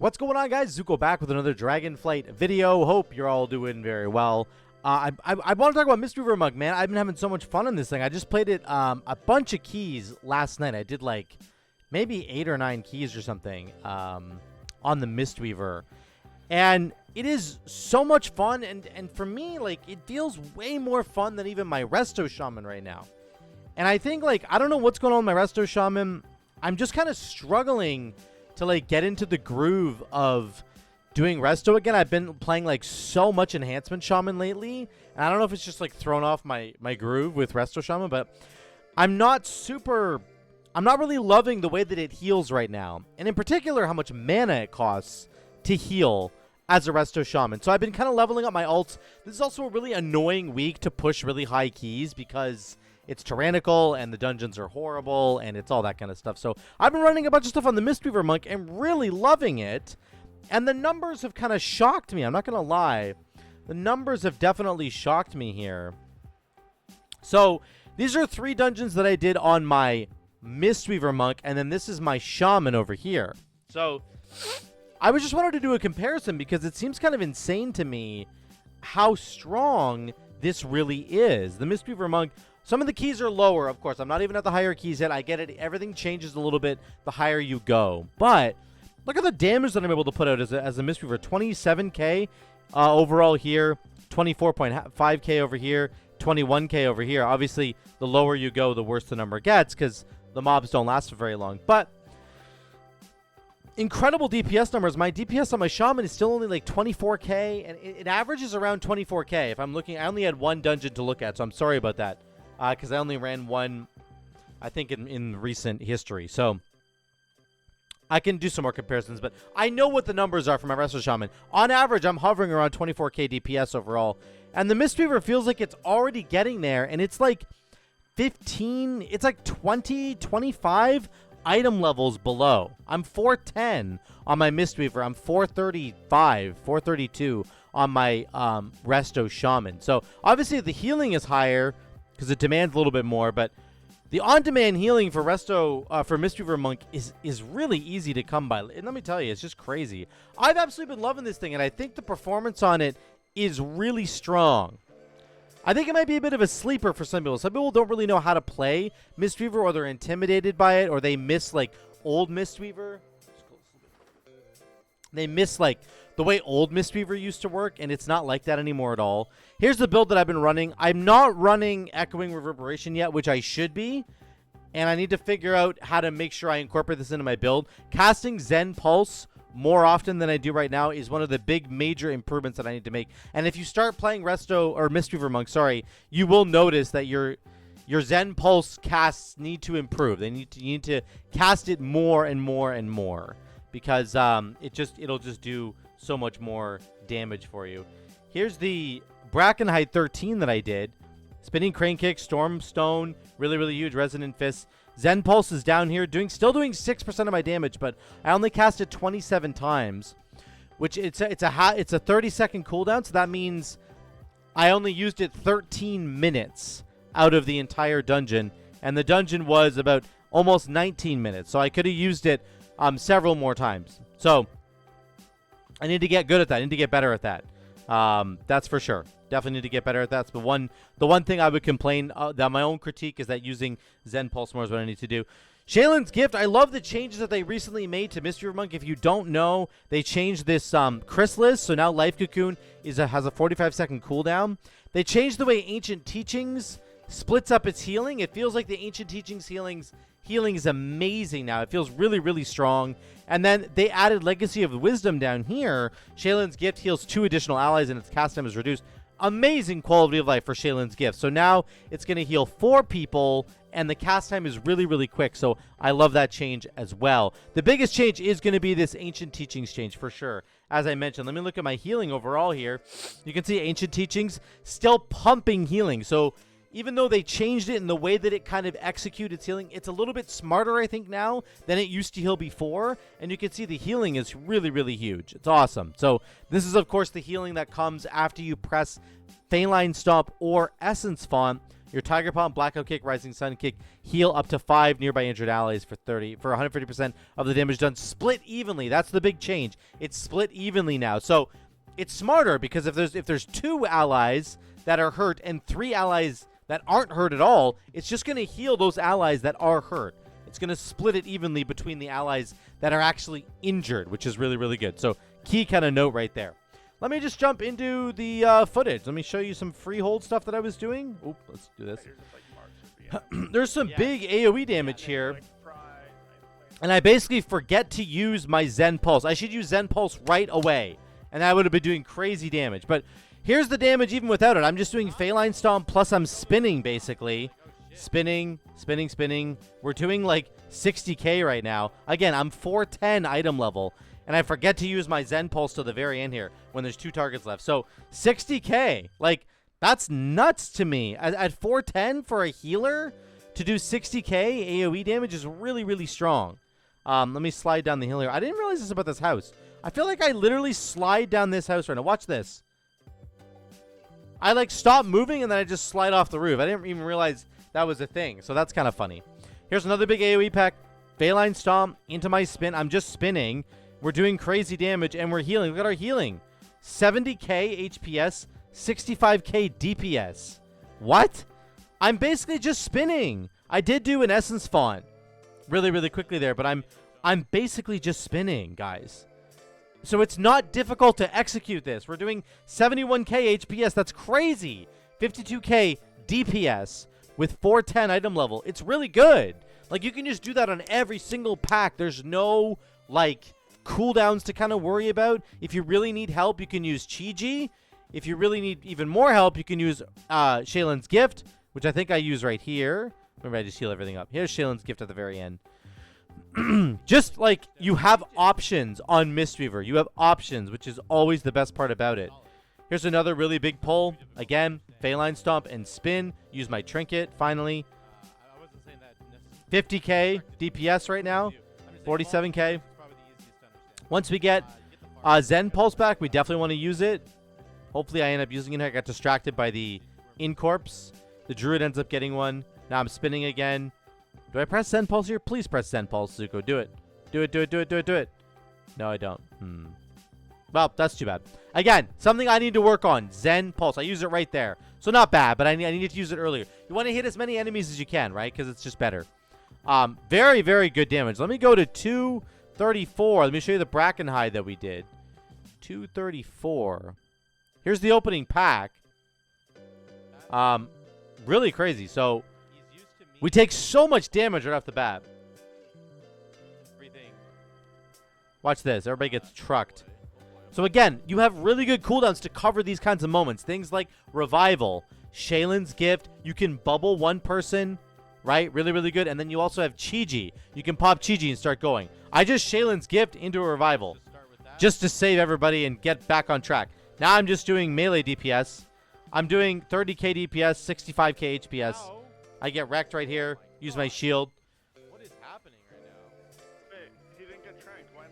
What's going on, guys? Zuko back with another Dragonflight video. Hope you're all doing very well. I want to talk about Mistweaver Monk, man. I've been having so much fun on this thing. I just played it a bunch of keys last night. I did like maybe 8 or 9 keys or something on the Mistweaver. And it is so much fun. And for me, like, it feels way more fun than even my Resto Shaman right now. And I think, like, I don't know what's going on with my Resto Shaman. I'm just kind of struggling to like get into the groove of doing Resto again. I've been playing like so much Enhancement Shaman lately, and I don't know if it's just like thrown off my groove with Resto Shaman, but I'm not really loving the way that it heals right now, and in particular how much mana it costs to heal as a Resto Shaman. So I've been kind of leveling up my ults. This is also a really annoying week to push really high keys because it's tyrannical, and the dungeons are horrible, and it's all that kind of stuff. So I've been running a bunch of stuff on the Mistweaver Monk and really loving it. And the numbers have kind of shocked me. I'm not going to lie. The numbers have definitely shocked me here. So these are 3 dungeons that I did on my Mistweaver Monk, and then this is my Shaman over here. So I just wanted to do a comparison because it seems kind of insane to me how strong this really is. The Mistweaver Monk, some of the keys are lower, of course. I'm not even at the higher keys yet. I get it. Everything changes a little bit the higher you go. But look at the damage that I'm able to put out as a Mistweaver. 27k overall here. 24.5k over here. 21k over here. Obviously, the lower you go, the worse the number gets because the mobs don't last for very long. But incredible DPS numbers. My DPS on my Shaman is still only like 24k, and it averages around 24k. If I'm looking, I only had 1 dungeon to look at, so I'm sorry about that. Because I only ran 1, I think, in recent history. So I can do some more comparisons, but I know what the numbers are for my Resto Shaman. On average, I'm hovering around 24k DPS overall. And the Mistweaver feels like it's already getting there, and it's like 15, it's like 20, 25 item levels below. I'm 410 on my Mistweaver. I'm 435, 432 on my Resto Shaman. So obviously the healing is higher because it demands a little bit more, but the on-demand healing for Resto, for Mistweaver Monk is really easy to come by. And let me tell you, it's just crazy. I've absolutely been loving this thing, and I think the performance on it is really strong. I think it might be a bit of a sleeper for some people. Some people don't really know how to play Mistweaver, or they're intimidated by it, or they miss, like, old Mistweaver. They miss, like, the way old Mistweaver used to work, and it's not like that anymore at all. Here's the build that I've been running. I'm not running Echoing Reverberation yet, which I should be, and I need to figure out how to make sure I incorporate this into my build. Casting Zen Pulse more often than I do right now is one of the big major improvements that I need to make. And if you start playing Resto, or Mistweaver Monk, sorry, you will notice that your Zen Pulse casts need to improve. You need to cast it more and more and more, because it'll just do so much more damage for you. Here's the Brackenhide 13 that I did. Spinning Crane Kick, Storm Stone, really, really huge. Resonant Fist. Zen Pulse is down here, still doing 6% of my damage, but I only cast it 27 times, which it's a 30-second cooldown, so that means I only used it 13 minutes out of the entire dungeon, and the dungeon was about almost 19 minutes, so I could have used it several more times. So I need to get good at that. I need to get better at that. That's for sure. Definitely need to get better at that. So the one thing I would complain, that my own critique is that using Zen Pulse more is what I need to do. Shalen's Gift. I love the changes that they recently made to Mistweaver Monk. If you don't know, they changed this Chrysalis. So now Life Cocoon has a 45-second cooldown. They changed the way Ancient Teachings splits up its healing. It feels like the Ancient Teachings healing is amazing now. It feels really, really strong. And then they added Legacy of Wisdom down here. Shalen's Gift heals 2 additional allies, and its cast time is reduced. Amazing quality of life for Shalen's Gift. So now it's going to heal 4 people, and the cast time is really, really quick. So I love that change as well. The biggest change is going to be this Ancient Teachings change for sure. As I mentioned, let me look at my healing overall here. You can see Ancient Teachings still pumping healing. So even though they changed it in the way that it kind of executes healing, it's a little bit smarter, I think, now than it used to heal before. And you can see the healing is really, really huge. It's awesome. So this is, of course, the healing that comes after you press Feline Stomp or Essence Font Your Tiger Palm, Blackout Kick, Rising Sun Kick heal up to 5 nearby injured allies for 150% of the damage done. Split evenly. That's the big change. It's split evenly now. So it's smarter because if there's 2 allies that are hurt and 3 allies that aren't hurt at all, it's just going to heal those allies that are hurt. It's going to split it evenly between the allies that are actually injured, which is really, really good. So key kind of note right there. Let me just jump into the footage. Let me show you some freehold stuff that I was doing. Oop, let's do this. There's some big AoE damage here. And I basically forget to use my Zen Pulse. I should use Zen Pulse right away. And I would have been doing crazy damage. But here's the damage even without it. I'm just doing Feline Stomp plus I'm spinning, basically. Spinning, spinning, spinning. We're doing like 60k right now. Again, I'm 410 item level. And I forget to use my Zen Pulse till the very end here when there's 2 targets left. So 60k, like that's nuts to me. At 410 for a healer to do 60k AoE damage is really, really strong. Let me slide down the hill here. I didn't realize this about this house. I feel like I literally slide down this house right now. Watch this. I like stop moving and then I just slide off the roof. I didn't even realize that was a thing. So that's kind of funny. Here's another big AoE pack. Feline Stomp into my spin. I'm just spinning. We're doing crazy damage, and we're healing. Look at our healing. 70k HPS, 65k DPS. What? I'm basically just spinning. I did do an Essence Font really, really quickly there, but I'm basically just spinning, guys. So it's not difficult to execute this. We're doing 71k HPS. That's crazy. 52k DPS with 410 item level. It's really good. Like, you can just do that on every single pack. There's no, like, cooldowns to kind of worry about. If you really need help, you can use Chi-Ji. If you really need even more help, you can use Shaylin's Gift, which I think I use right here. Remember, I just heal everything up. Here's Shaylin's Gift at the very end. Just like you have options on Mistweaver. You have options, which is always the best part about it. Here's another really big pull. Again, Feline Stomp and spin. Use my trinket, finally. 50k DPS right now. 47k. Once we get Zen Pulse back, we definitely want to use it. Hopefully I end up using it. I got distracted by the Incorpse. The Druid ends up getting one. Now I'm spinning again. Do I press Zen Pulse here? Please press Zen Pulse, Zuko. Do it. Do it, do it, do it, do it, do it. No, I don't. Well, that's too bad. Again, something I need to work on. Zen Pulse. I use it right there. So not bad, but I needed to use it earlier. You want to hit as many enemies as you can, right? Because it's just better. Very, very good damage. Let me go to 234. Let me show you the Brackenhide that we did. 234. Here's the opening pack. Really crazy. So we take so much damage right off the bat. Watch this. Everybody gets trucked. So again, you have really good cooldowns to cover these kinds of moments. Things like Revival, Shaylin's Gift. You can bubble one person, right? Really, really good. And then you also have Chi-Ji. You can pop Chi-Ji and start going. I just Shaylin's Gift into a Revival just to save everybody and get back on track. Now I'm just doing melee DPS. I'm doing 30k DPS, 65k HPS. I get wrecked right here. Use my shield. What is happening right now? Wait, he didn't get tranked. Why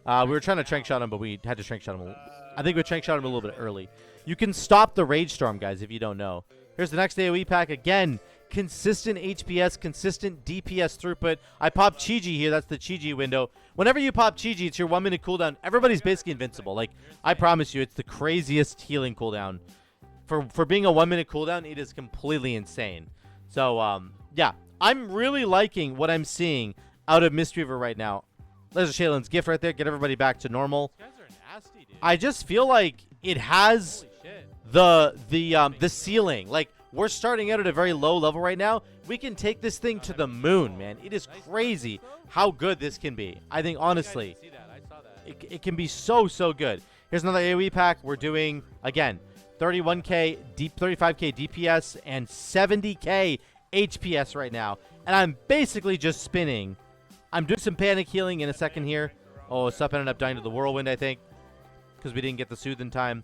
not? We were trying to trank shot him, but we had to trank shot him. I think we trank shot him a little bit early. You can stop the Rage Storm, guys, if you don't know. Here's the next AoE pack. Again, consistent HPS, consistent DPS throughput. I pop Chi-Ji here. That's the Chi-Ji window. Whenever you pop Chi-Ji, it's your 1 minute cooldown. Everybody's basically invincible. Like, I promise you, it's the craziest healing cooldown. For being a 1 minute cooldown, it is completely insane. So, yeah. I'm really liking what I'm seeing out of Mistweaver right now. There's a Shaylin's Gift right there. Get everybody back to normal. These guys are nasty, dude. I just feel like it has the ceiling. Like, we're starting out at a very low level right now. We can take this thing to the moon, man. It is crazy how good this can be. I think, honestly, it can be so, so good. Here's another AoE pack. We're doing, again, 31k, 35k DPS, and 70k HPS right now. And I'm basically just spinning. I'm doing some panic healing in a second here. Oh, Sup ended up dying to the whirlwind, I think, because we didn't get the soothe in time.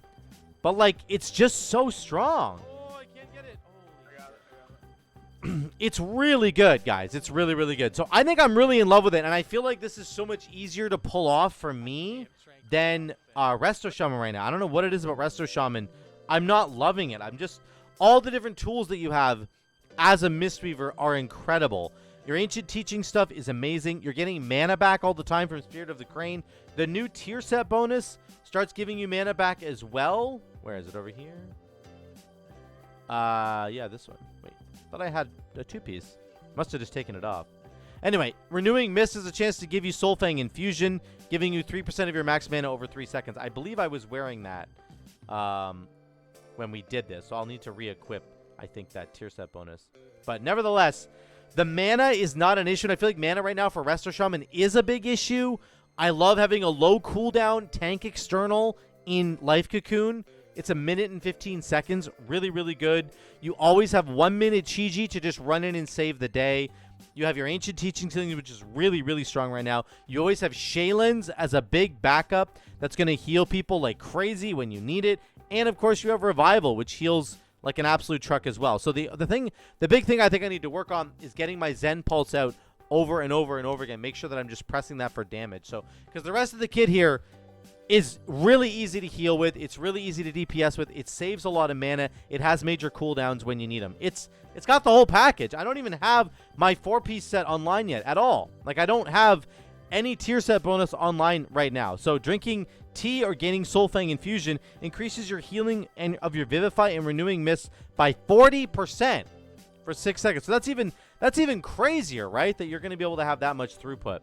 But, like, it's just so strong. Oh, I can't get it. Oh, I got it. It's really good, guys. It's really, really good. So I think I'm really in love with it, and I feel like this is so much easier to pull off for me than Resto Shaman right now. I don't know what it is about Resto Shaman. I'm not loving it. I'm just, all the different tools that you have as a Mistweaver are incredible. Your ancient teaching stuff is amazing. You're getting mana back all the time from Spirit of the Crane. The new tier set bonus starts giving you mana back as well. Where is it? Over here? Yeah, this one. Wait, thought I had a 2-piece. Must have just taken it off. Anyway, Renewing Mist is a chance to give you Soulfang Infusion, giving you 3% of your max mana over 3 seconds. I believe I was wearing that when we did this, so I'll need to re-equip, I think, that tier set bonus. But nevertheless, the mana is not an issue, and I feel like mana right now for Resto Shaman is a big issue. I love having a low cooldown tank external in Life Cocoon. It's 1 minute and 15 seconds. Really, really good. You always have 1 minute Chi-Ji to just run in and save the day. You have your Ancient Teaching, which is really, really strong right now. You always have Shaylins as a big backup that's going to heal people like crazy when you need it. And, of course, you have Revival, which heals like an absolute truck as well. So the big thing I think I need to work on is getting my Zen Pulse out over and over and over again. Make sure that I'm just pressing that for damage. So, because the rest of the kit here is really easy to heal with. It's really easy to DPS with. It saves a lot of mana. It has major cooldowns when you need them. It's got the whole package. I don't even have my 4-piece set online yet at all. Like, I don't have any tier set bonus online right now. So drinking tea or gaining Soulfang Infusion increases your healing and of your Vivify and Renewing Mist by 40% for 6 seconds. So that's even crazier, right? That you're going to be able to have that much throughput.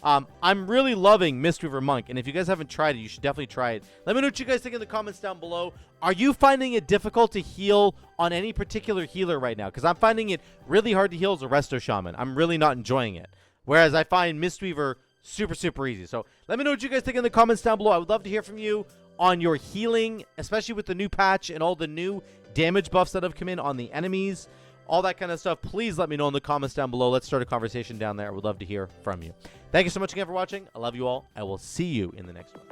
I'm really loving Mistweaver Monk, and if you guys haven't tried it, you should definitely try it. Let me know what you guys think in the comments down below. Are you finding it difficult to heal on any particular healer right now? Because I'm finding it really hard to heal as a Resto Shaman. I'm really not enjoying it. Whereas I find Mistweaver super, super easy. So let me know what you guys think in the comments down below. I would love to hear from you on your healing, especially with the new patch and all the new damage buffs that have come in on the enemies. All that kind of stuff. Please let me know in the comments down below. Let's start a conversation down there. I would love to hear from you. Thank you so much again for watching. I love you all. I will see you in the next one.